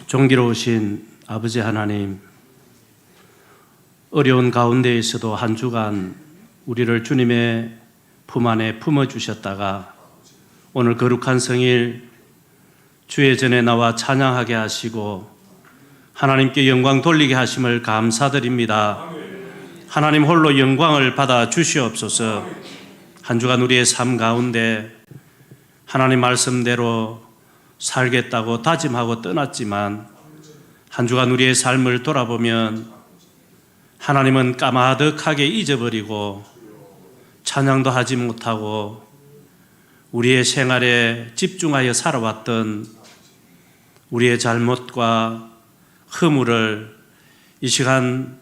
존귀로우신 아버지 하나님, 어려운 가운데에서도 한 주간 우리를 주님의 품 안에 품어주셨다가 오늘 거룩한 성일 주의 전에 나와 찬양하게 하시고 하나님께 영광 돌리게 하심을 감사드립니다. 하나님 홀로 영광을 받아 주시옵소서. 한 주간 우리의 삶 가운데 하나님 말씀대로 살겠다고 다짐하고 떠났지만 한 주간 우리의 삶을 돌아보면 하나님은 까마득하게 잊어버리고 찬양도 하지 못하고 우리의 생활에 집중하여 살아왔던 우리의 잘못과 허물을 이 시간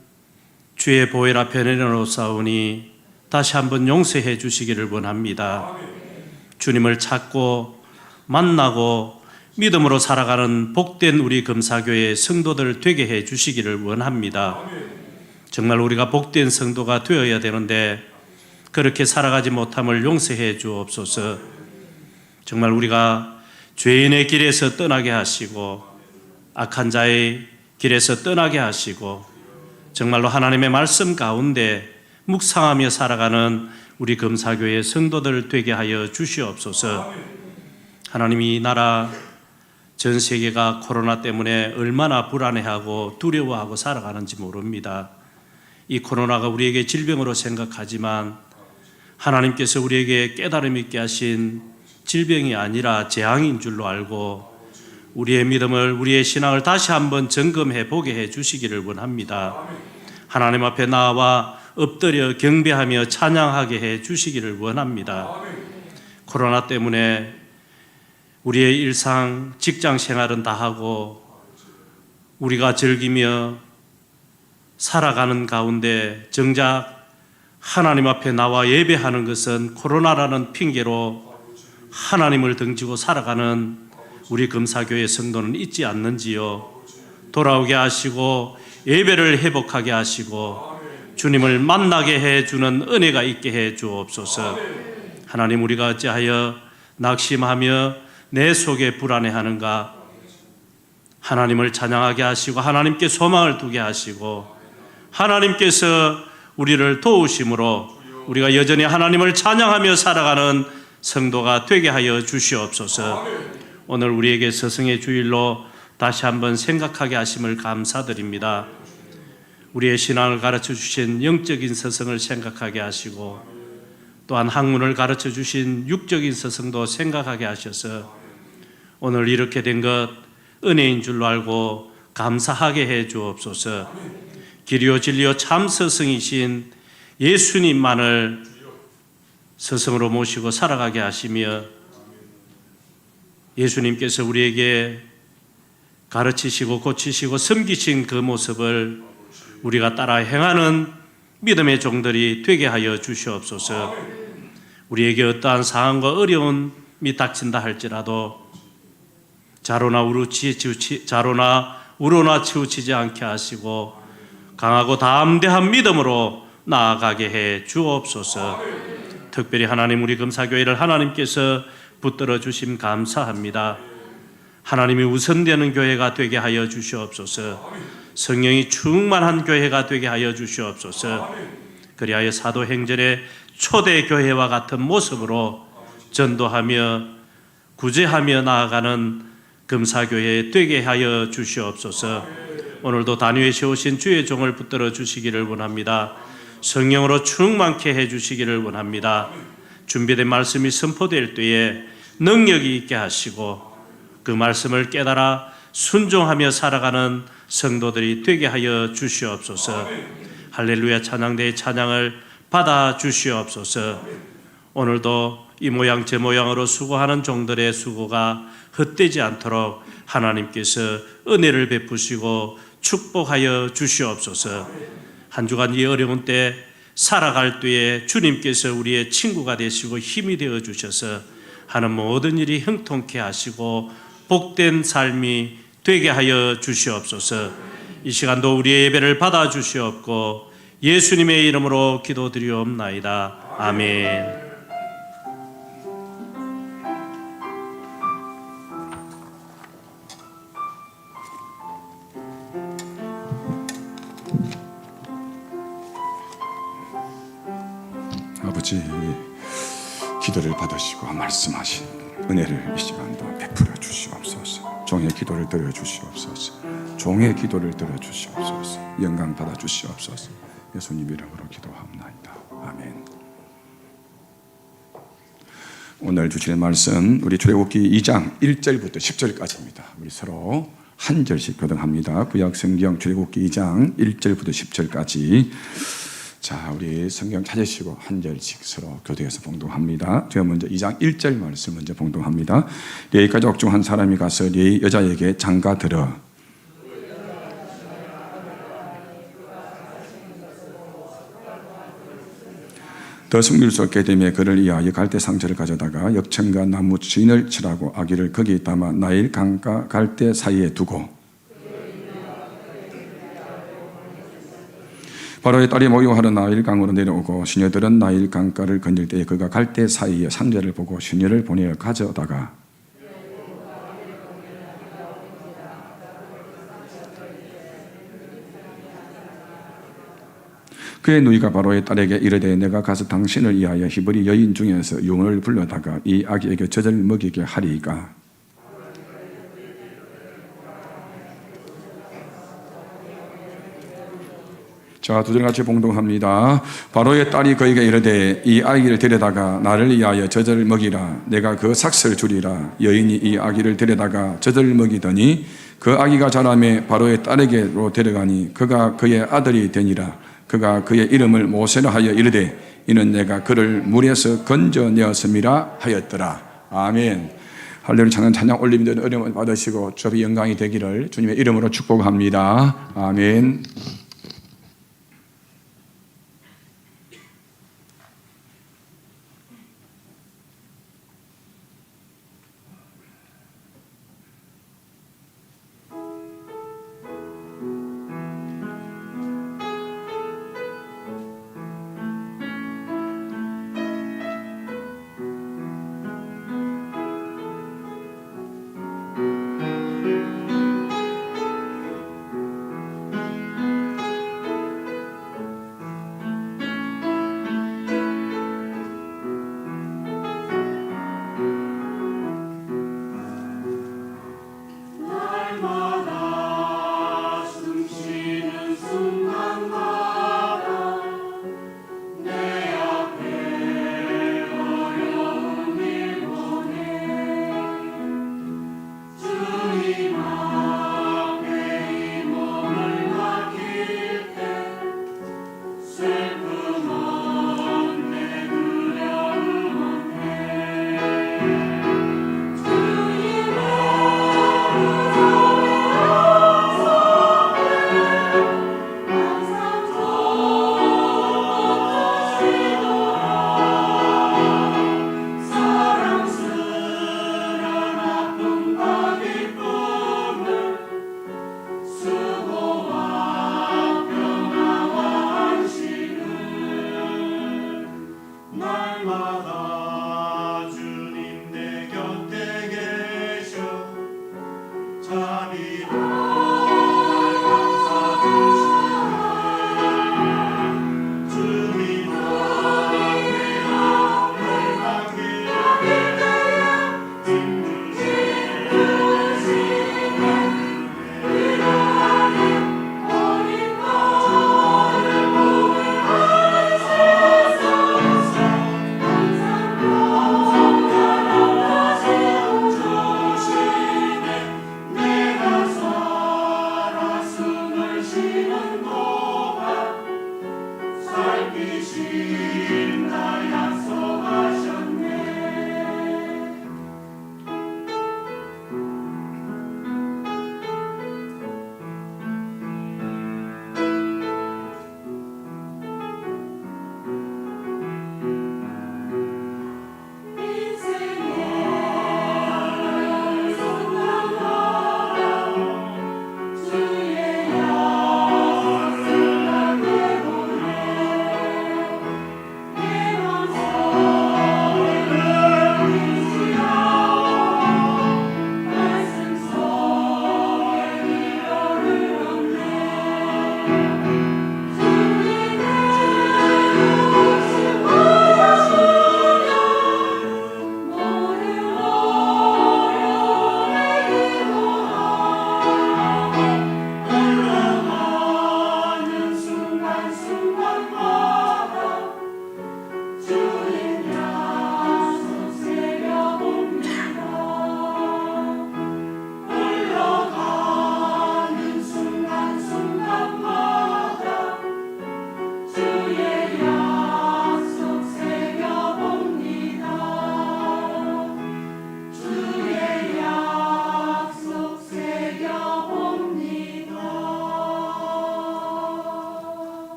주의 보혈 앞에 내려놓사오니 다시 한번 용서해 주시기를 원합니다. 주님을 찾고 만나고 믿음으로 살아가는 복된 우리 금사교회 성도들 되게 해 주시기를 원합니다. 정말 우리가 복된 성도가 되어야 되는데 그렇게 살아가지 못함을 용서해 주옵소서. 정말 우리가 죄인의 길에서 떠나게 하시고 악한 자의 길에서 떠나게 하시고 정말로 하나님의 말씀 가운데 묵상하며 살아가는 우리 금사교회 성도들 되게 하여 주시옵소서. 하나님, 이 나라 전 세계가 코로나 때문에 얼마나 불안해하고 두려워하고 살아가는지 모릅니다. 이 코로나가 우리에게 질병으로 생각하지만 하나님께서 우리에게 깨달음 있게 하신 질병이 아니라 재앙인 줄로 알고 우리의 믿음을, 우리의 신앙을 다시 한번 점검해 보게 해 주시기를 원합니다. 하나님 앞에 나와 엎드려 경배하며 찬양하게 해 주시기를 원합니다. 코로나 때문에 우리의 일상, 직장 생활은 다 하고 우리가 즐기며 살아가는 가운데 정작 하나님 앞에 나와 예배하는 것은 코로나라는 핑계로 하나님을 등지고 살아가는 우리 금사교회 성도는 있지 않는지요. 돌아오게 하시고 예배를 회복하게 하시고 주님을 만나게 해주는 은혜가 있게 해 주옵소서. 하나님, 우리가 어찌하여 낙심하며 내 속에 불안해하는가? 하나님을 찬양하게 하시고 하나님께 소망을 두게 하시고 하나님께서 우리를 도우심으로 우리가 여전히 하나님을 찬양하며 살아가는 성도가 되게 하여 주시옵소서. 오늘 우리에게 서성의 주일로 다시 한번 생각하게 하심을 감사드립니다. 우리의 신앙을 가르쳐 주신 영적인 서성을 생각하게 하시고 또한 학문을 가르쳐 주신 육적인 서성도 생각하게 하셔서 오늘 이렇게 된 것 은혜인 줄로 알고 감사하게 해 주옵소서. 길이요 진리요 참 서성이신 예수님만을 서성으로 모시고 살아가게 하시며 예수님께서 우리에게 가르치시고 고치시고 섬기신 그 모습을 우리가 따라 행하는 믿음의 종들이 되게 하여 주시옵소서. 우리에게 어떠한 상황과 어려움이 닥친다 할지라도 자로나 우로나 치우치지 않게 하시고 강하고 담대한 믿음으로 나아가게 해 주옵소서. 특별히 하나님, 우리 금사교회를 하나님께서 붙들어 주심 감사합니다. 하나님이 우선되는 교회가 되게 하여 주시옵소서. 성령이 충만한 교회가 되게 하여 주시옵소서. 그리하여 사도행전의 초대 교회와 같은 모습으로 전도하며 구제하며 나아가는 금사교회 되게 하여 주시옵소서. 오늘도 단위에 세우신 주의 종을 붙들어 주시기를 원합니다. 성령으로 충만케 해 주시기를 원합니다. 준비된 말씀이 선포될 때에 능력이 있게 하시고 그 말씀을 깨달아 순종하며 살아가는 성도들이 되게 하여 주시옵소서. 할렐루야 찬양대의 찬양을 받아 주시옵소서. 오늘도 이 모양 저 모양으로 수고하는 종들의 수고가 헛되지 않도록 하나님께서 은혜를 베푸시고 축복하여 주시옵소서. 한 주간 이 어려운 때 살아갈 때에 주님께서 우리의 친구가 되시고 힘이 되어 주셔서 하는 모든 일이 형통케 하시고 복된 삶이 되게 하여 주시옵소서. 이 시간도 우리의 예배를 받아 주시옵고 예수님의 이름으로 기도드리옵나이다. 아멘. 아버지, 기도를 받으시고 말씀하신 은혜를 이 시간도 베풀어 주시옵소서. 종의 기도를 들어 주시옵소서. 종의 기도를 들어 주시옵소서. 영광 받아 주시옵소서. 예수님 이름으로 기도합나이다. 아멘. 오늘 주실 말씀 우리 출애굽기 2장 1절부터 10절까지입니다. 우리 서로 한 절씩 교독합니다. 구약 성경 출애굽기 2장 1절부터 10절까지. 자, 우리 성경 찾으시고 한 절씩 서로 교대해서 봉독합니다. 제가 먼저 2장 1절 말씀 먼저 봉독합니다. 레위 가족 중 한 사람이 가서 레위 여자에게 장가 들어 더 숨길 수 없게 되며 그를 위하여 갈대 상처를 가져다가 역청과 나무 진을 칠하고 아기를 거기 담아 나일 강과 갈대 사이에 두고 바로의 딸이 목욕하러 나일 강으로 내려오고 시녀들은 나일 강가를 건질 때에 그가 갈대 사이에 상자를 보고 시녀를 보내어 가져다가 그의 누이가 바로의 딸에게 이르되 내가 가서 당신을 위하여 히브리 여인 중에서 용을 불러다가 이 아기에게 젖을 먹이게 하리이까. 자, 두 절 같이 봉독합니다. 바로의 딸이 그에게 이르되 이 아기를 데려다가 나를 위하여 젖을 먹이라. 내가 그 삭슬 주리라. 여인이 이 아기를 데려다가 젖을 먹이더니 그 아기가 자라매 바로의 딸에게로 데려가니 그가 그의 아들이 되니라. 그가 그의 이름을 모세라 하여 이르되 이는 내가 그를 물에서 건져내었음이라 하였더라. 아멘. 할렐루야. 찬양 올리면 은혜 받으시고 주의 영광이 되기를 주님의 이름으로 축복합니다. 아멘.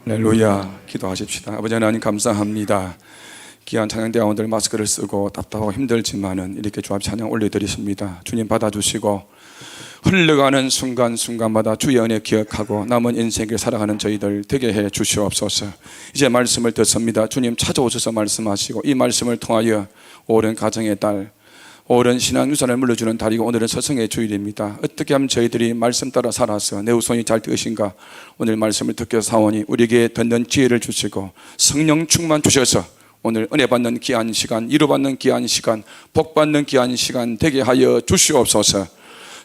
할렐루야. 기도하십시다. 아버지 하나님 감사합니다. 귀한 찬양대원들 마스크를 쓰고 답답하고 힘들지만은 이렇게 주 앞에 찬양 올려드리십니다. 주님 받아주시고 흘러가는 순간순간마다 주의 은혜 기억하고 남은 인생을 살아가는 저희들 되게 해 주시옵소서. 이제 말씀을 듣습니다. 주님 찾아오셔서 말씀하시고 이 말씀을 통하여 오랜 가정의 딸, 오랜 신앙 유산을 물려주는 달이고 오늘은 서성의 주일입니다. 어떻게 하면 저희들이 말씀 따라 살아서 내 후손이 잘 되으신가. 오늘 말씀을 듣게 사오니 우리에게 듣는 지혜를 주시고 성령 충만 주셔서 오늘 은혜 받는 귀한 시간, 위로받는 귀한 시간, 복 받는 귀한 시간 되게 하여 주시옵소서.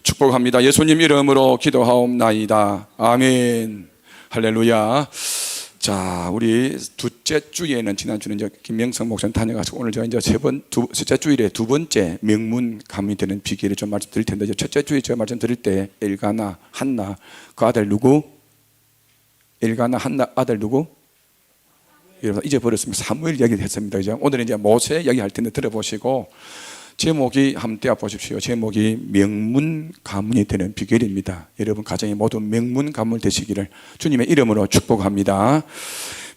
축복합니다. 예수님 이름으로 기도하옵나이다. 아멘. 할렐루야. 자, 우리 둘째 주에는 지난주는 이제 김명성 목사님 다녀가지고 오늘 제가 이제 셋째 주일에 두 번째 명문 가문이 되는 비결을 좀 말씀드릴 텐데, 이제 첫째 주에 제가 말씀드릴 때 엘가나 한나 그 아들 누구? 엘가나 한나 아들 누구? 여러분 잊어버렸습니다. 사무엘 이야기를 했습니다. 이제 오늘은 이제 모세 이야기할 텐데 들어보시고 제목이 한번 떼어 보십시오. 제목이 명문 가문이 되는 비결입니다. 여러분 가정이 모두 명문 가문 되시기를 주님의 이름으로 축복합니다.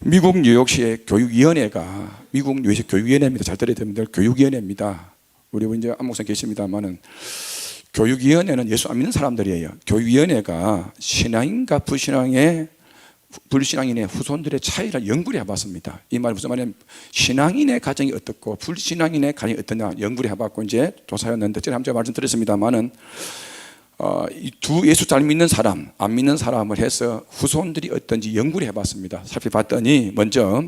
미국 뉴욕시의 교육위원회가 미국 뉴욕시 교육위원회입니다. 잘 들어야 됩니다. 교육위원회입니다. 우리 이제 안 목사님 계십니다만은 교육위원회는 예수 안 믿는 사람들이에요. 교육위원회가 신앙인과 불신앙인의 후손들의 차이를 연구를 해봤습니다. 이 말은 무슨 말이냐면 신앙인의 가정이 어떻고 불신앙인의 가정이 어떠냐 연구를 해봤고 이제 조사였는데 제가 한번 말씀드렸습니다만은 이 두 예수 잘 믿는 사람, 안 믿는 사람을 해서 후손들이 어떤지 연구를 해봤습니다. 살펴봤더니 먼저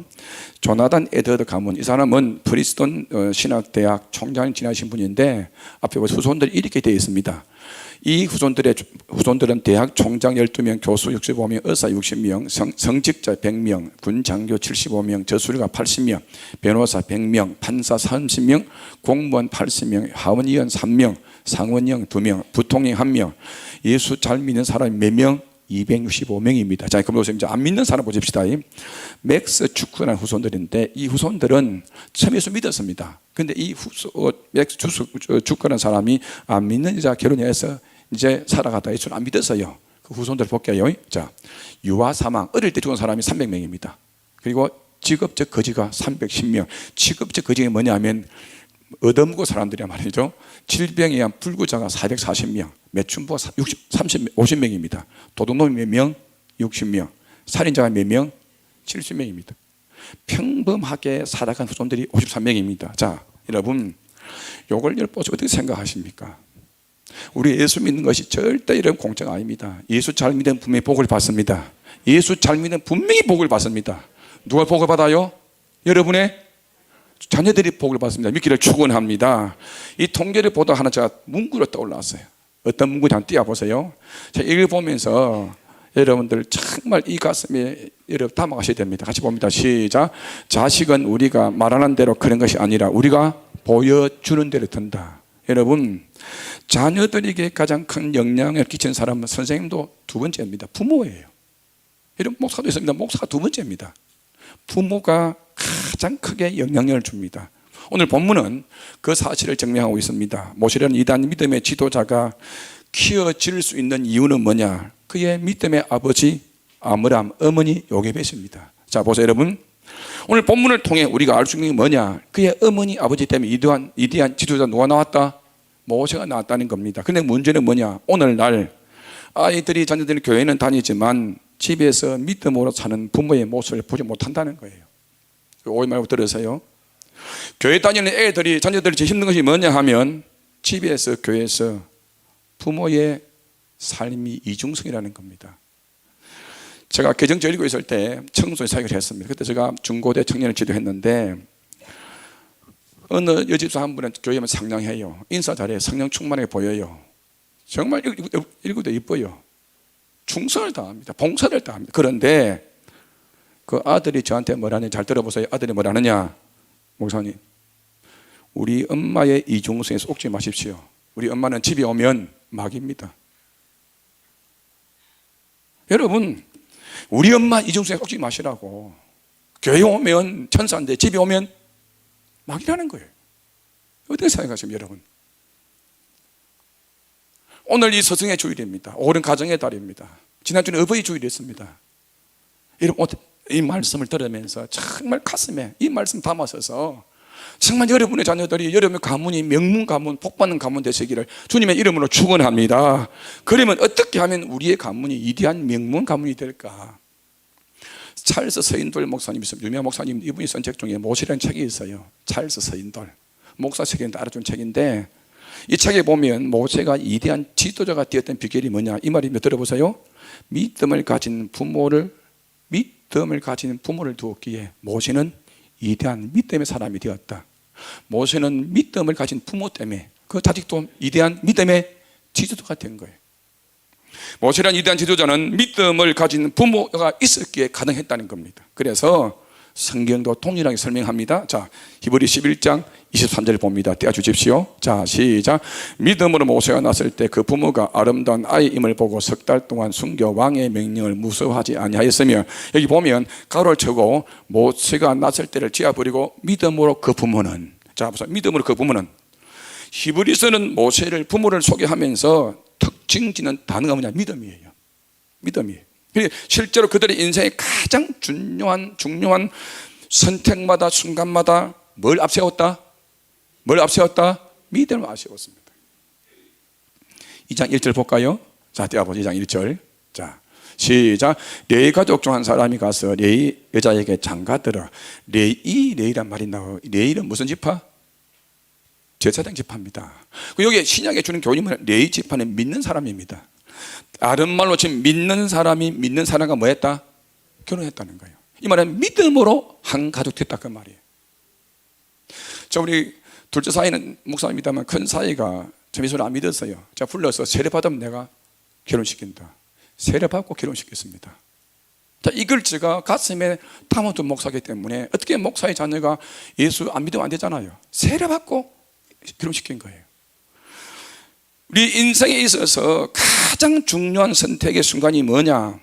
조나단 에드워드 가문, 이 사람은 프리스턴 신학대학 총장을 지내신 분인데 앞에 보시면 후손들이 이렇게 되어 있습니다. 이 후손들은 대학 총장 12명, 교수 65명, 의사 60명, 성직자 100명, 군 장교 75명, 저술가 80명, 변호사 100명, 판사 30명, 공무원 80명, 하원의원 3명, 상원의원 2명, 부통령 1명. 예수 잘 믿는 사람이 몇 명? 265명입니다. 자, 그럼 이제 안 믿는 사람 보십시다. 맥스 주크라는 후손들인데 이 후손들은 처음 예수 믿었습니다. 근데 이 맥스 주크라는 사람이 안 믿는 여자 결혼해서 이제 살아가다 예수를 안 믿었어요. 그 후손들 볼게요. 자, 유아 사망, 어릴 때 죽은 사람이 300명입니다. 그리고 직업적 거지가 310명. 직업적 거지가 뭐냐면 얻어먹은 사람들이란 말이죠. 질병에 의한 불구자가 440명, 매춘부가 50명입니다. 도둑놈이 몇 명? 60명. 살인자가 몇 명? 70명입니다. 평범하게 살아간 후손들이 53명입니다. 자, 여러분, 요걸 보시고 어떻게 생각하십니까? 우리 예수 믿는 것이 절대 이런 공짜가 아닙니다. 예수 잘 믿으면 분명히 복을 받습니다. 예수 잘 믿으면 분명히 복을 받습니다. 누가 복을 받아요? 여러분의 자녀들이 복을 받습니다. 믿기를 축원합니다. 이 통계를 보다 하나 제가 문구로 떠올랐어요. 어떤 문구인지 한번 띄워보세요. 제가 이걸 보면서 여러분들 정말 이 가슴에 여러분 담아가셔야 됩니다. 같이 봅니다. 시작. 자식은 우리가 말하는 대로 그런 것이 아니라 우리가 보여주는 대로 든다. 여러분, 자녀들에게 가장 큰 영향을 끼치는 사람은 선생님도 두 번째입니다. 부모예요. 여러분, 목사도 있습니다. 목사가 두 번째입니다. 부모가 가장 크게 영향력을 줍니다. 오늘 본문은 그 사실을 증명하고 있습니다. 모세라는 이단 믿음의 지도자가 키워질 수 있는 이유는 뭐냐? 그의 믿음의 아버지 아므람, 어머니 요게벳입니다. 자, 보세요 여러분. 오늘 본문을 통해 우리가 알 수 있는 게 뭐냐? 그의 어머니 아버지 때문에 이디안 지도자 누가 나왔다? 모세가 나왔다는 겁니다. 근데 문제는 뭐냐? 오늘날 아이들이 자녀들이 교회는 다니지만 집에서 믿음으로 사는 부모의 모습을 보지 못한다는 거예요. 오해 말고 들으세요. 교회 다니는 애들이 자녀들이 제일 힘든 것이 뭐냐 하면 집에서 교회에서 부모의 삶이 이중성이라는 겁니다. 제가 개정저 읽고 있을 때 청소년 사역을 했습니다. 그때 제가 중고대 청년을 지도했는데 어느 여집사 한 분은 교회만 상냥해요. 인사 잘해요. 성령 충만하게 보여요. 정말 읽고도 이뻐요. 충성을 다합니다. 봉사를 다합니다. 그런데 그 아들이 저한테 뭐라느냐 잘 들어보세요. 아들이 뭐라느냐? 목사님, 우리 엄마의 이중성에 속지 마십시오. 우리 엄마는 집에 오면 막입니다. 여러분, 우리 엄마 이중성에 속지 마시라고. 교회 오면 천사인데 집에 오면 막이라는 거예요. 어떻게 생각하십니까 여러분? 오늘 이 서성의 주일입니다. 오랜 가정의 달입니다. 지난주는 어버이 주일이었습니다. 여러분 이 말씀을 들으면서 정말 가슴에 이 말씀 담아서서 정말 여러분의 자녀들이 여러분의 가문이 명문 가문, 복받는 가문 되시기를 주님의 이름으로 축원합니다. 그러면 어떻게 하면 우리의 가문이 위대한 명문 가문이 될까? 찰스 서인돌 목사님 있습니다. 유명한 목사님, 이분이 쓴 책 중에 모세라는 책이 있어요. 찰스 서인돌 목사 책에 따라준 책인데, 이 책에 보면 모세가 위대한 지도자가 되었던 비결이 뭐냐, 이 말입니다. 들어보세요. 믿음을 가진 부모를 두었기에 모세는 위대한 믿음의 사람이 되었다. 모세는 믿음을 가진 부모 때문에 그 자식도 위대한 믿음의 지도자가 된 거예요. 모세라는 위대한 지도자는 믿음을 가진 부모가 있었기에 가능했다는 겁니다. 그래서 성경도 동일하게 설명합니다. 자, 히브리 11장 23절 봅니다. 떼어주십시오. 자, 시작. 믿음으로 모세가 났을 때 그 부모가 아름다운 아이임을 보고 석 달 동안 숨겨 왕의 명령을 무서워하지 아니하였으며, 여기 보면 가로를 쳐고 모세가 났을 때를 지어버리고 믿음으로 그 부모는, 자 보세요. 믿음으로 그 부모는, 히브리서는 모세를 부모를 소개하면서 특징지는 단어가 뭐냐, 믿음이에요. 믿음이에요. 실제로 그들의 인생의 가장 중요한 선택마다 순간마다 뭘 앞세웠다? 믿음을 앞세웠습니다. 2장 1절 볼까요? 자, 떼어보죠. 2장 1절. 자, 시작. 레위 가족 중 한 사람이 가서 레위 여자에게 장가들어. 레위란 말이 나와요. 레위는 무슨 지파? 제사장 지파입니다. 여기 신약에 주는 교훈은 레위 지파는 믿는 사람입니다. 다른 말로 지금 믿는 사람이 믿는 사람과 뭐 했다? 결혼했다는 거예요. 이 말은 믿음으로 한 가족 됐다 그 말이에요. 자, 우리 둘째 사이는 목사입니다만 큰 사이가 재미소를 안 믿었어요. 자, 불러서 세례 받으면 내가 결혼시킨다. 세례 받고 결혼시켰습니다. 자, 이걸 제가 가슴에 담아둔 목사이기 때문에 어떻게 목사의 자녀가 예수 안 믿으면 안 되잖아요. 세례 받고 결혼시킨 거예요. 우리 인생에 있어서 가장 중요한 선택의 순간이 뭐냐?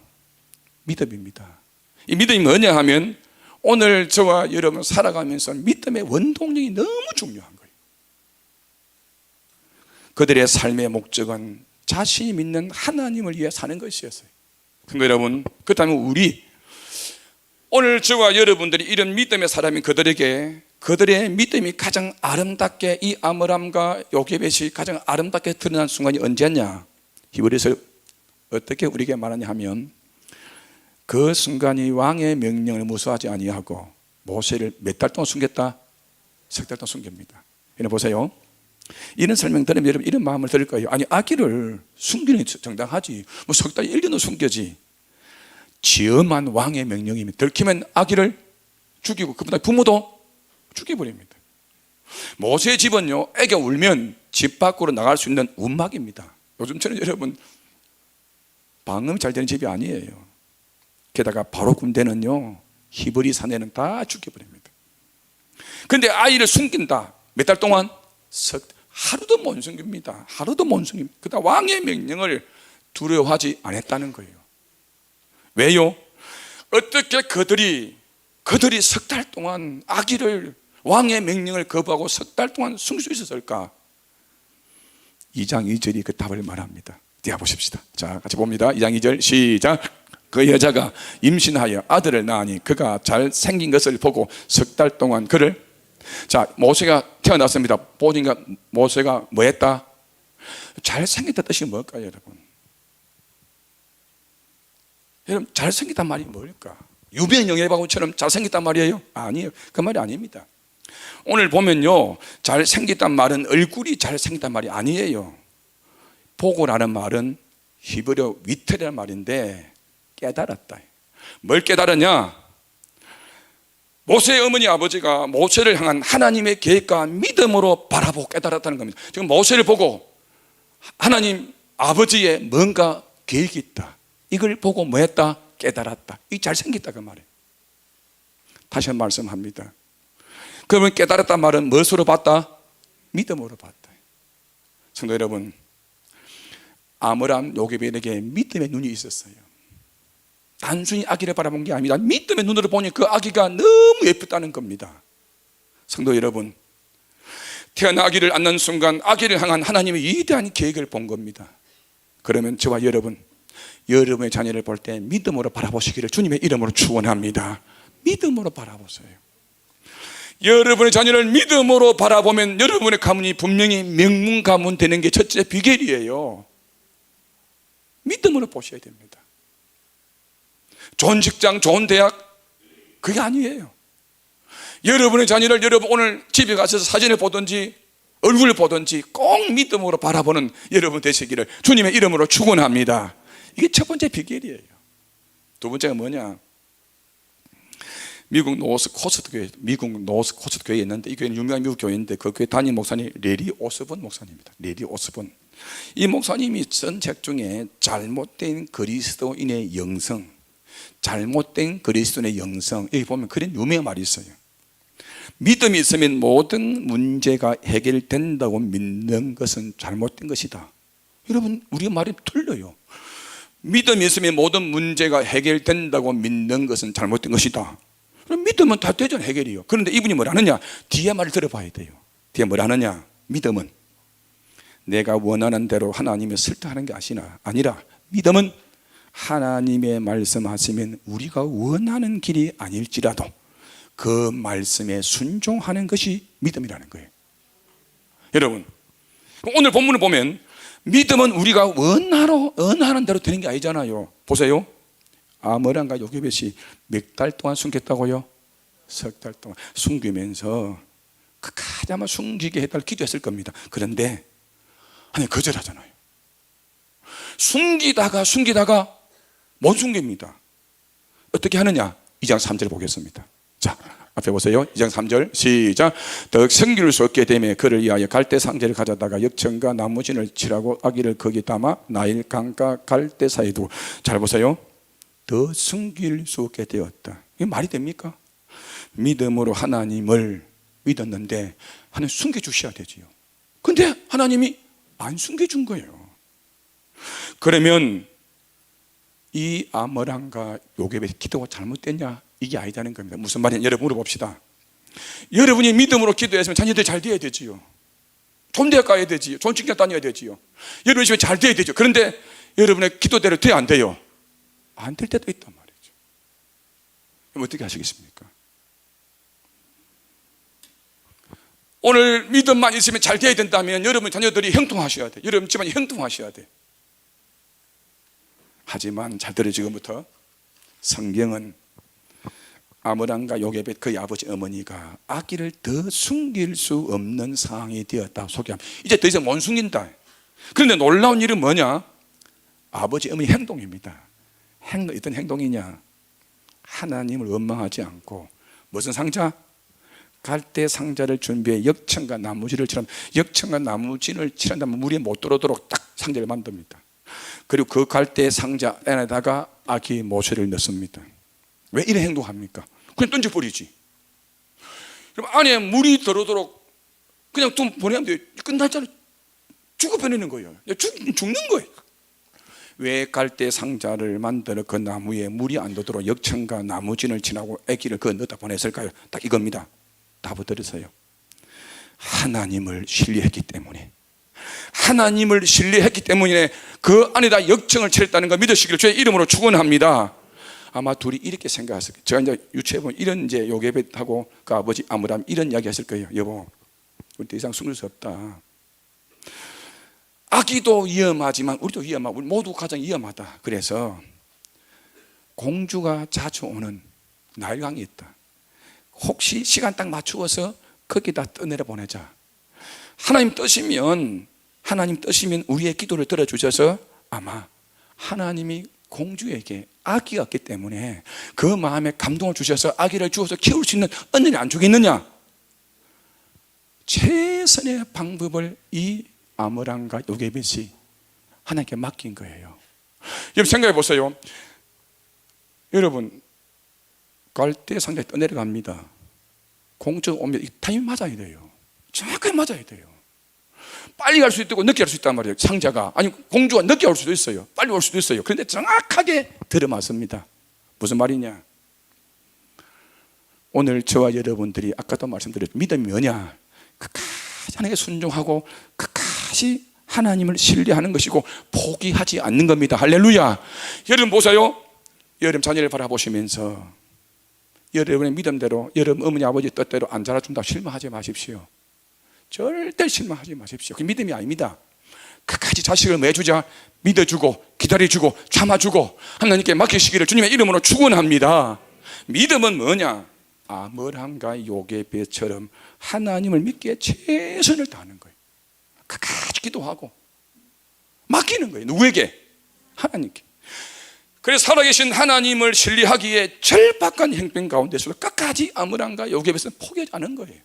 믿음입니다. 이 믿음이 뭐냐 하면 오늘 저와 여러분 살아가면서 믿음의 원동력이 너무 중요한 거예요. 그들의 삶의 목적은 자신이 믿는 하나님을 위해 사는 것이었어요. 근데 여러분, 그렇다면 우리 오늘 저와 여러분들이 이런 믿음의 사람인 그들의 믿음이 가장 아름답게, 이 아므람과 요게벳이 가장 아름답게 드러난 순간이 언제냐? 히브리서 어떻게 우리에게 말하냐 하면 그 순간이 왕의 명령을 무서워하지 아니하고 모세를 몇 달 동안 숨겼다? 석 달 동안 숨깁니다. 여러분 보세요. 이런 설명 들으면 여러분 이런 마음을 들을 거예요. 아니, 아기를 숨기는 게 정당하지, 뭐 석 달 1년은 숨겨지. 지엄한 왕의 명령이면 들키면 아기를 죽이고 그보다 부모도 죽여버립니다. 모세의 집은요, 애가 울면 집 밖으로 나갈 수 있는 움막입니다. 요즘처럼 여러분 방음이 잘 되는 집이 아니에요. 게다가 바로 군대는요, 히브리 사내는 다 죽여버립니다. 그런데 아이를 숨긴다. 몇 달 동안? 하루도 못 숨깁니다. 하루도 못 숨깁니다. 그러다 왕의 명령을 두려워하지 않았다는 거예요. 왜요? 어떻게 그들이 석 달 동안 아기를, 왕의 명령을 거부하고 석 달 동안 숨길 수 있었을까? 2장 2절이 그 답을 말합니다. 띄워보십시다. 자, 같이 봅니다. 2장 2절 시작. 그 여자가 임신하여 아들을 낳으니 그가 잘생긴 것을 보고 석 달 동안 그를, 자, 모세가 태어났습니다. 보니까 모세가 뭐 했다? 잘생겼다 뜻이 뭘까요, 여러분? 여러분, 잘생겼단 말이 뭘까? 유명 영예바구처럼 잘생겼단 말이에요? 아니에요. 그 말이 아닙니다. 오늘 보면요, 잘생겼단 말은 얼굴이 잘생겼단 말이 아니에요. 보고라는 말은 히브리어 위트라는 말인데 깨달았다. 뭘 깨달았냐? 모세의 어머니 아버지가 모세를 향한 하나님의 계획과 믿음으로 바라보고 깨달았다는 겁니다. 지금 모세를 보고 하나님 아버지의 뭔가 계획이 있다. 이걸 보고 뭐 했다? 깨달았다. 이 잘생겼다 그 말이에요. 다시 한 번 말씀합니다. 그러면 깨달았단 말은 무엇으로 봤다? 믿음으로 봤다. 성도 여러분, 아므람 요게벳에게 믿음의 눈이 있었어요. 단순히 아기를 바라본 게 아니라 믿음의 눈으로 보니 그 아기가 너무 예쁘다는 겁니다. 성도 여러분, 태어난 아기를 안는 순간 아기를 향한 하나님의 위대한 계획을 본 겁니다. 그러면 저와 여러분, 여러분의 자녀를 볼 때 믿음으로 바라보시기를 주님의 이름으로 축원합니다. 믿음으로 바라보세요. 여러분의 자녀를 믿음으로 바라보면 여러분의 가문이 분명히 명문 가문 되는 게 첫째 비결이에요. 믿음으로 보셔야 됩니다. 좋은 직장, 좋은 대학, 그게 아니에요. 여러분의 자녀를 여러분 오늘 집에 가셔서 사진을 보든지 얼굴을 보든지 꼭 믿음으로 바라보는 여러분 되시기를 주님의 이름으로 축원합니다. 이게 첫 번째 비결이에요. 두 번째가 뭐냐? 미국 노스 코스트 교회에 있는데 이 교회는 유명한 미국 교회인데 그 교회 담임 목사님 레리 오스본 목사님입니다. 레리 오스본. 이 목사님이 쓴 책 중에 잘못된 그리스도인의 영성, 잘못된 그리스도인의 영성, 여기 보면 그런 유명한 말이 있어요. 믿음이 있으면 모든 문제가 해결된다고 믿는 것은 잘못된 것이다. 여러분, 우리 말이 틀려요. 믿음이 있으면 모든 문제가 해결된다고 믿는 것은 잘못된 것이다. 그럼 믿음은 다 되잖아요, 해결이요. 그런데 이분이 뭘 하느냐? 뒤에 말을 들어봐야 돼요. 뒤에 뭘 하느냐? 믿음은 내가 원하는 대로 하나님을 설득하는 게 아니라 믿음은 하나님의 말씀하시면 우리가 원하는 길이 아닐지라도 그 말씀에 순종하는 것이 믿음이라는 거예요. 여러분, 오늘 본문을 보면 믿음은 우리가 원하는 대로 되는 게 아니잖아요. 보세요. 아므람과 요게벳이 몇 달 동안 숨겼다고요? 석 달 동안 숨기면서 끝까지 아마 숨기게 해달라고 기도했을 겁니다. 그런데 하나님 거절하잖아요. 숨기다가 못 숨깁니다. 어떻게 하느냐? 2장 3절 보겠습니다. 자, 앞에 보세요. 2장 3절 시작. 더욱 성기를 쏟게 되매 그를 위하여 갈대 상자를 가져다가 역청과 나무진을 칠하고 아기를 거기 담아 나일 강가 갈대 사이에 두고. 잘 보세요. 더 숨길 수 없게 되었다. 이게 말이 됩니까? 믿음으로 하나님을 믿었는데 하나님 숨겨주셔야 되지요. 근데 하나님이 안 숨겨준 거예요. 그러면 이 아므람과 요게벳의 기도가 잘못됐냐? 이게 아니다는 겁니다. 무슨 말이냐? 여러분 물어봅시다. 여러분이 믿음으로 기도했으면 자녀들이 잘 돼야 되지요. 좋은 대학 가야 되지요. 좋은 직장 다녀야 되지요. 여러분이 집에 잘 돼야 되죠. 그런데 여러분의 기도대로 돼야 안 돼요? 안 될 때도 있단 말이죠. 그럼 어떻게 하시겠습니까? 오늘 믿음만 있으면 잘 돼야 된다면 여러분 자녀들이 형통하셔야 돼. 여러분 집안이 형통하셔야 돼. 하지만 잘 들어, 지금부터 성경은 아므람과 요게벳 그의 아버지 어머니가 아기를 더 숨길 수 없는 상황이 되었다 소개합니다. 이제 더 이상 못 숨긴다. 그런데 놀라운 일은 뭐냐? 아버지 어머니 행동입니다. 어떤 행동이냐? 하나님을 원망하지 않고 무슨 상자? 갈대 상자를 준비해 역청과 나무진을 칠한다면 물이 못 들어오도록 딱 상자를 만듭니다. 그리고 그 갈대 상자 안에다가 아기 모세를 넣습니다. 왜 이런 행동합니까? 그냥 던져버리지. 그럼 안에 물이 들어오도록 그냥 좀 보내면 돼요. 끝났잖아요. 죽어버리는 거예요. 죽는 거예요. 왜 갈대 상자를 만들어 그 나무에 물이 안 들도록 역청과 나무진을 칠하고 아기를 그 넣다 보냈을까요? 딱 이겁니다. 답을 들으세요. 하나님을 신뢰했기 때문에. 하나님을 신뢰했기 때문에 그 안에다 역청을 칠했다는 걸 믿으시기를 주의 이름으로 축원합니다. 아마 둘이 이렇게 생각했을 거예요. 제가 이제 유추해 보면 이런 이제 요게벳하고 그 아버지 아므람 이런 이야기 했을 거예요. 여보, 우리 더 이상 숨길 수 없다. 아기도 위험하지만 우리도 위험하고 우리 모두 가장 위험하다. 그래서 공주가 자주 오는 나일강이 있다. 혹시 시간 딱 맞추어서 거기다 떠내려 보내자. 하나님 뜻이면 우리의 기도를 들어주셔서 아마 하나님이 공주에게 아기가 없기 때문에 그 마음에 감동을 주셔서 아기를 주어서 키울 수 있는 은혜를 안 주겠느냐? 최선의 방법을 이 아므람과 요게벳이 하나님께 맡긴 거예요. 여러분 생각해 보세요. 여러분 갈대 상자에 떠내려갑니다. 공주 오면 타이밍 맞아야 돼요. 정확하게 맞아야 돼요. 빨리 갈 수도 있고 늦게 갈 수 있단 말이에요. 상자가. 아니 공주가 늦게 올 수도 있어요. 빨리 올 수도 있어요. 그런데 정확하게 들어맞습니다. 무슨 말이냐? 오늘 저와 여러분들이 아까도 말씀드렸죠. 믿음이 뭐냐? 끝까지 하나님께 순종하고 끝까지 하나님을 신뢰하는 것이고 포기하지 않는 겁니다. 할렐루야. 여러분 보세요. 여러분 자녀를 바라보시면서 여러분의 믿음대로, 여러분 어머니 아버지 뜻대로 안 자라준다고 실망하지 마십시오. 절대 실망하지 마십시오. 그게 믿음이 아닙니다. 끝까지 자식을 매주자 믿어주고 기다려주고 참아주고 하나님께 맡기시기를 주님의 이름으로 축원합니다. 믿음은 뭐냐? 아므람과 요게벳처럼 하나님을 믿기에 최선을 다하는 거예요. 끝까지 기도하고 맡기는 거예요. 누구에게? 하나님께. 그래서 살아계신 하나님을 신뢰하기에 절박한 형편 가운데서도 끝까지 아므람과 요게벳은 포기하지 않은 거예요.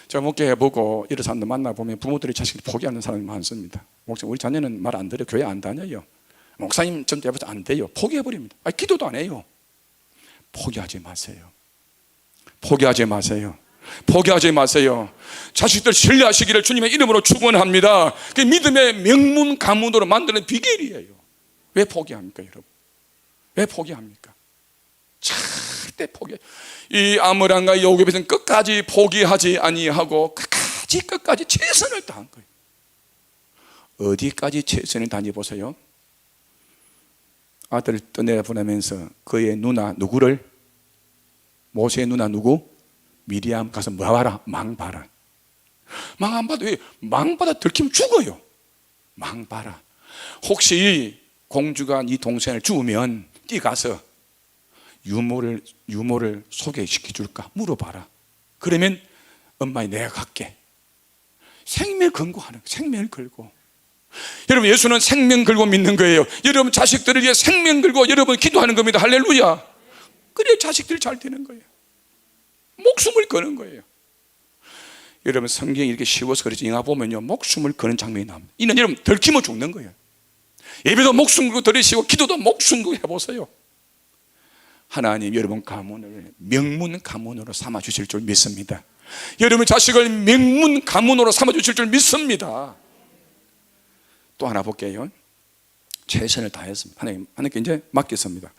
제가 목회해 보고 이런 사람들 만나보면 부모들이 자식을 포기하는 사람이 많습니다. 목사님, 우리 자녀는 말 안 들어요. 교회 안 다녀요. 목사님 좀 해보자. 안 돼요. 포기해버립니다. 기도도 안 해요. 포기하지 마세요. 포기하지 마세요. 포기하지 마세요. 자식들 신뢰하시기를 주님의 이름으로 축원합니다. 그 믿음의 명문 가문으로 만드는 비결이에요. 왜 포기합니까, 여러분? 왜 포기합니까? 절대 포기. 이 아므람과 요게벳은 끝까지 포기하지 아니하고 끝까지 최선을 다한 거예요. 어디까지 최선을 다니 보세요. 아들을 떠내보내면서 그의 누나 누구를? 모세의 누나 누구? 미리암 가서 뭐 봐라? 망 봐라. 망 안 봐도 왜? 망 받아 들키면 죽어요. 망 봐라. 혹시 공주가 네 동생을 죽으면 네 가서 유모를 소개시켜 줄까? 물어봐라. 그러면 엄마이 내가 갈게. 생명 권고하는 거예요. 생명을 걸고. 여러분, 예수는 생명 걸고 믿는 거예요. 여러분 자식들을 위해 생명 걸고 여러분 기도하는 겁니다. 할렐루야. 그래야 자식들이 잘 되는 거예요. 목숨을 거는 거예요. 여러분 성경이 이렇게 쉬워서 그렇지 영화 보면요 목숨을 거는 장면이 나옵니다. 이는 여러분 들키면 죽는 거예요. 예배도 목숨 걸고 드리시고 기도도 목숨 걸고 해보세요. 하나님 여러분 가문을 명문 가문으로 삼아 주실 줄 믿습니다. 여러분 자식을 명문 가문으로 삼아 주실 줄 믿습니다. 또 하나 볼게요. 최선을 다했습니다. 하나님께 이제 맡겼습니다.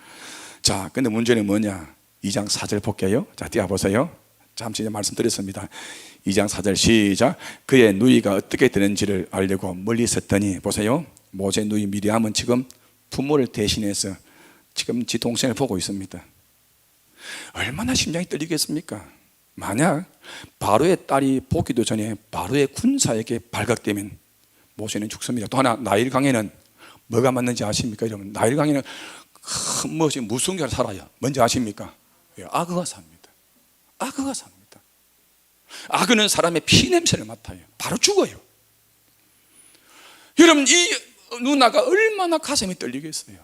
자, 근데 문제는 뭐냐? 2장 4절 볼게요. 자, 띄워보세요. 잠시 이제 말씀드렸습니다. 2장 4절 시작. 그의 누이가 어떻게 되는지를 알려고 멀리 있었더니 보세요. 모세 누이 미리암은 지금 부모를 대신해서 지금 지 동생을 보고 있습니다. 얼마나 심장이 떨리겠습니까? 만약 바로의 딸이 보기도 전에 바로의 군사에게 발각되면 모세는 죽습니다. 또 하나 나일강에는 뭐가 맞는지 아십니까? 여러분 나일강에는 큰 멋이 무성교가 살아요. 뭔지 아십니까? 악어가 삽니다. 악어가 삽니다. 악어는 사람의 피냄새를 맡아요. 바로 죽어요. 여러분 이 누나가 얼마나 가슴이 떨리겠어요.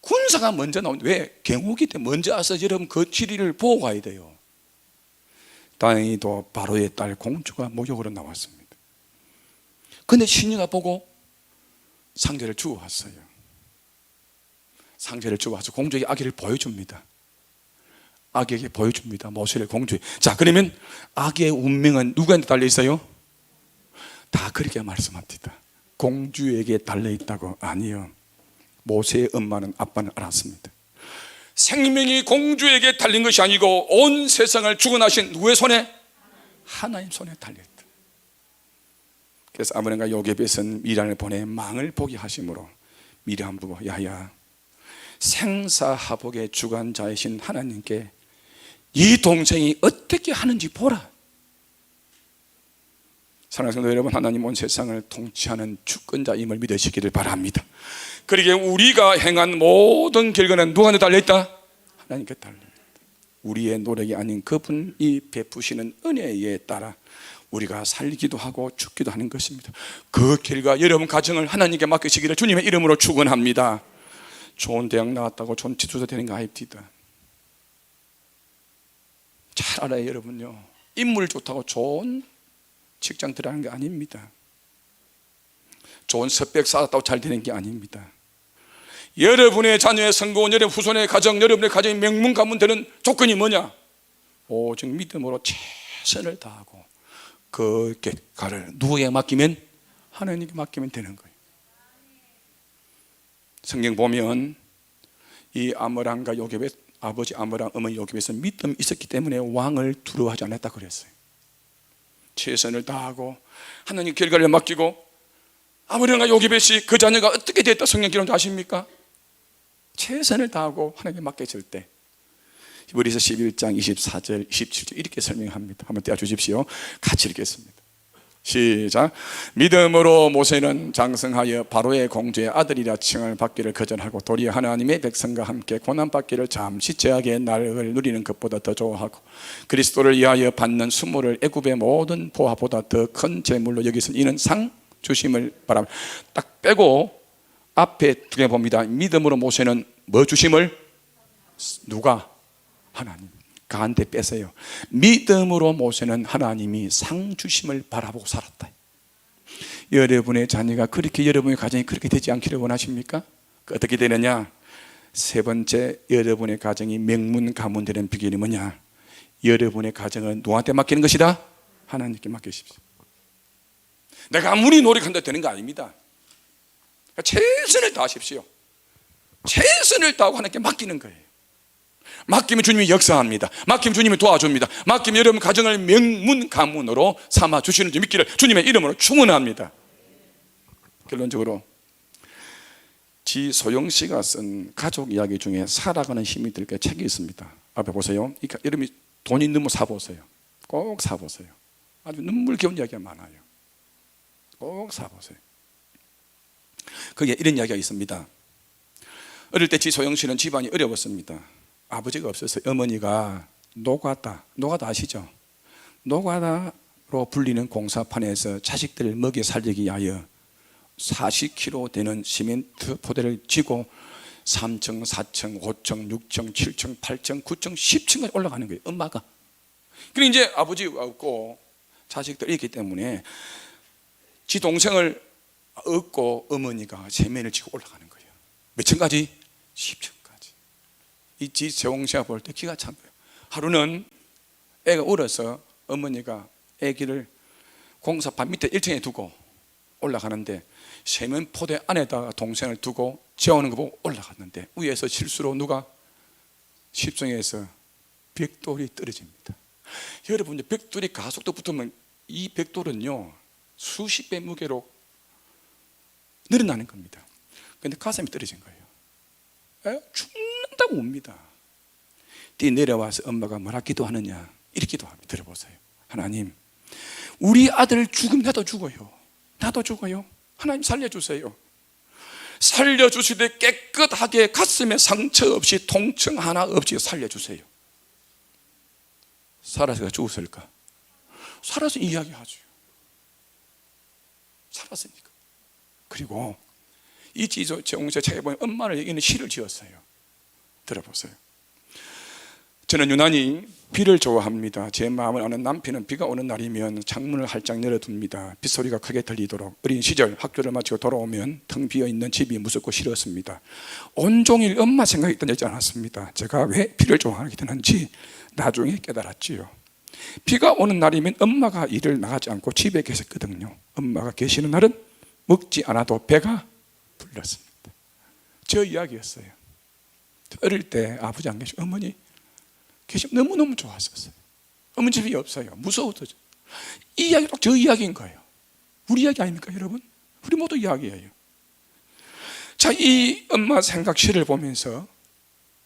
군사가 먼저 나오는데 왜? 경호기 때 먼저 와서 여러분 그 지리를 보고 가야 돼요. 다행히도 바로의 딸 공주가 목욕으로 나왔습니다. 근데 시녀가 보고 상제를 주워왔어요. 상제를 주워와서 공주에게 아기를 보여줍니다. 아기에게 보여줍니다. 모세를 공주에. 자, 그러면 아기의 운명은 누구한테 달려 있어요? 다 그렇게 말씀합니다. 공주에게 달려 있다고. 아니요. 모세의 엄마는 아빠는 알았습니다. 생명이 공주에게 달린 것이 아니고 온 세상을 주관하신 누구의 손에? 하나님 손에 달려있다. 그래서 아므람과 요게벳은 미란을 보내 망을 보게 하심으로 미리암 보고 야야 생사하복의 주관자이신 하나님께 이 동생이 어떻게 하는지 보라. 사랑하는 성도 여러분, 하나님 온 세상을 통치하는 주권자임을 믿으시기를 바랍니다. 그러기에 우리가 행한 모든 결과는 누구한테 달려있다? 하나님께 달려있다. 우리의 노력이 아닌 그분이 베푸시는 은혜에 따라 우리가 살기도 하고 죽기도 하는 것입니다. 그 결과 여러분 가정을 하나님께 맡기시기를 주님의 이름으로 축원합니다. 좋은 대학 나왔다고 좋은 지도자 되는 거 아닙니다. 잘 알아요. 여러분요, 인물 좋다고 좋은 직장 들어가는 게 아닙니다. 좋은 스펙 쌓았다고 잘 되는 게 아닙니다. 여러분의 자녀의 성공은 여러분 후손의 가정, 여러분의 가정이 명문 가문 되는 조건이 뭐냐? 오직 믿음으로 최선을 다하고 그 결과를 누구에게 맡기면? 하나님께 맡기면 되는 거예요. 성경 보면 이 아므람과 요게벳, 아버지 아므람, 어머니 요게벳은 믿음이 있었기 때문에 왕을 두려워하지 않았다 그랬어요. 최선을 다하고 하나님 결과를 맡기고 아브라함과 요게벳이 그 자녀가 어떻게 됐다 성경 기록 아십니까? 최선을 다하고 하나님께 맡겨질 때. 히브리서 11장 24절 27절 이렇게 설명합니다. 한번 떼어주십시오. 같이 읽겠습니다. 시작. 믿음으로 모세는 장성하여 바로의 공주의 아들이라 칭을 받기를 거절하고 도리어 하나님의 백성과 함께 고난받기를 잠시 제약의 날을 누리는 것보다 더 좋아하고 그리스도를 위하여 받는 수모를 애굽의 모든 보화보다 더 큰 재물로 여기서 이는 상 주심을 바랍니다. 딱 빼고 앞에 두 개 봅니다. 믿음으로 모세는 뭐 주심을? 누가? 하나님. 가한테 빼세요. 믿음으로 모세는 하나님이 상 주심을 바라보고 살았다. 여러분의 자녀가 그렇게, 여러분의 가정이 그렇게 되지 않기를 원하십니까? 어떻게 되느냐? 세 번째, 여러분의 가정이 명문 가문 되는 비결이 뭐냐? 여러분의 가정은 누구한테 맡기는 것이다? 하나님께 맡기십시오. 내가 아무리 노력한다 되는 거 아닙니다. 최선을 다하십시오. 최선을 다하고 하나님께 맡기는 거예요. 맡기면 주님이 역사합니다. 맡기면 주님이 도와줍니다. 맡기면 여러분 가정을 명문 가문으로 삼아 주시는 줄 믿기를 주님의 이름으로 축원합니다. 결론적으로 지소영 씨가 쓴 가족 이야기 중에 살아가는 힘이 들 게 책이 있습니다. 앞에 보세요. 여러분이 돈 있는 분 사보세요. 꼭 사보세요. 아주 눈물겨운 이야기가 많아요. 꼭 사보세요. 거기에 이런 이야기가 있습니다. 어릴 때 지소영 씨는 집안이 어려웠습니다. 아버지가 없어서 어머니가 노가다 아시죠? 노가다로 불리는 공사판에서 자식들을 먹여 살리기 위하여 40kg 되는 시멘트 포대를 쥐고 3층, 4층, 5층, 6층, 7층, 8층, 9층, 10층까지 올라가는 거예요. 엄마가. 그리고 이제 아버지가 없고 자식들이 있기 때문에 지 동생을 얻고 어머니가 세면을 지고 올라가는 거예요. 몇 층까지? 10층까지. 이 지세홍 씨가 볼 때 기가 찬 거예요. 하루는 애가 울어서 어머니가 애기를 공사판 밑에 1층에 두고 올라가는데 세면 포대 안에다가 동생을 두고 재우는 거 보고 올라갔는데 위에서 실수로 누가 10층에서 벽돌이 떨어집니다. 여러분, 벽돌이 가속도 붙으면 이 벽돌은요 수십 배 무게로 늘어나는 겁니다. 그런데 가슴이 떨어진 거예요. 죽는다고 옵니다. 뛰 내려와서 엄마가 뭐라 기도하느냐, 이렇게 기도합니다. 들어보세요. 하나님, 우리 아들 죽으면 나도 죽어요. 하나님 살려주세요. 살려주실 때 깨끗하게 가슴에 상처 없이 통증 하나 없이 살려주세요. 살아서 죽었을까? 살아서 이야기하죠. 살았으니까. 그리고 이 지소영씨 책에 보면 엄마를 여기는 시를 지었어요. 들어보세요. 저는 유난히 비를 좋아합니다. 제 마음을 아는 남편은 비가 오는 날이면 창문을 활짝 열어둡니다. 빗소리가 크게 들리도록. 어린 시절 학교를 마치고 돌아오면 텅 비어있는 집이 무섭고 싫었습니다. 온종일 엄마 생각이 떠나지 않았습니다. 제가 왜 비를 좋아하게 되는지 나중에 깨달았지요. 비가 오는 날이면 엄마가 일을 나가지 않고 집에 계셨거든요. 엄마가 계시는 날은 먹지 않아도 배가 불렀습니다. 저 이야기였어요. 어릴 때 아버지 안 계시고 어머니 계시면 너무너무 좋았었어요. 어머니 집이 없어요. 무서워서. 이 이야기 딱 저 이야기인 거예요. 우리 이야기 아닙니까 여러분? 우리 모두 이야기예요. 자, 이 엄마 생각시를 보면서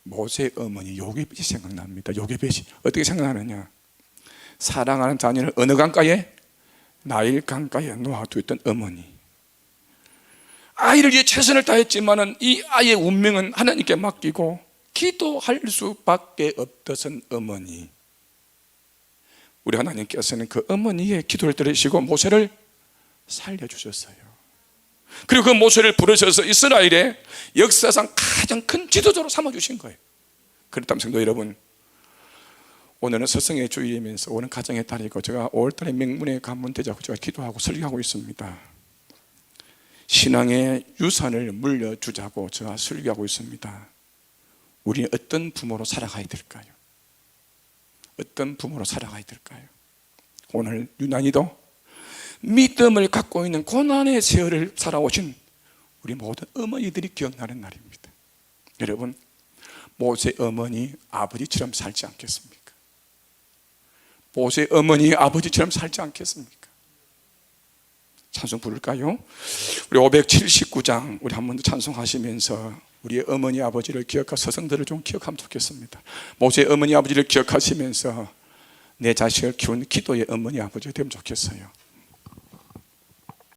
모세 어머니 요게벳이 생각납니다. 요게벳이 어떻게 생각하느냐, 사랑하는 자녀를 어느 강가에? 나일 강가에 놓아두었던 어머니. 아이를 위해 최선을 다했지만은 이 아이의 운명은 하나님께 맡기고 기도할 수밖에 없던 어머니. 우리 하나님께서는 그 어머니의 기도를 들으시고 모세를 살려주셨어요. 그리고 그 모세를 부르셔서 이스라엘의 역사상 가장 큰 지도자로 삼아주신 거예요. 그렇다면 성도 여러분, 오늘은 스승의 주일이면서 오늘 가정의 달이고 제가 5월달에 명문의 가문 되자고 제가 기도하고 설교하고 있습니다. 신앙의 유산을 물려주자고 제가 설교하고 있습니다. 우리는 어떤 부모로 살아가야 될까요? 어떤 부모로 살아가야 될까요? 오늘 유난히도 믿음을 갖고 있는 고난의 세월을 살아오신 우리 모든 어머니들이 기억나는 날입니다. 여러분, 모세 어머니 아버지처럼 살지 않겠습니까? 모세의 어머니 아버지처럼 살지 않겠습니까? 찬송 부를까요? 우리 579장 우리 한 번 더 찬송하시면서 우리의 어머니 아버지를 기억하 서성들을 좀 기억하면 좋겠습니다. 모세의 어머니 아버지를 기억하시면서 내 자식을 키우는 기도의 어머니 아버지가 되면 좋겠어요.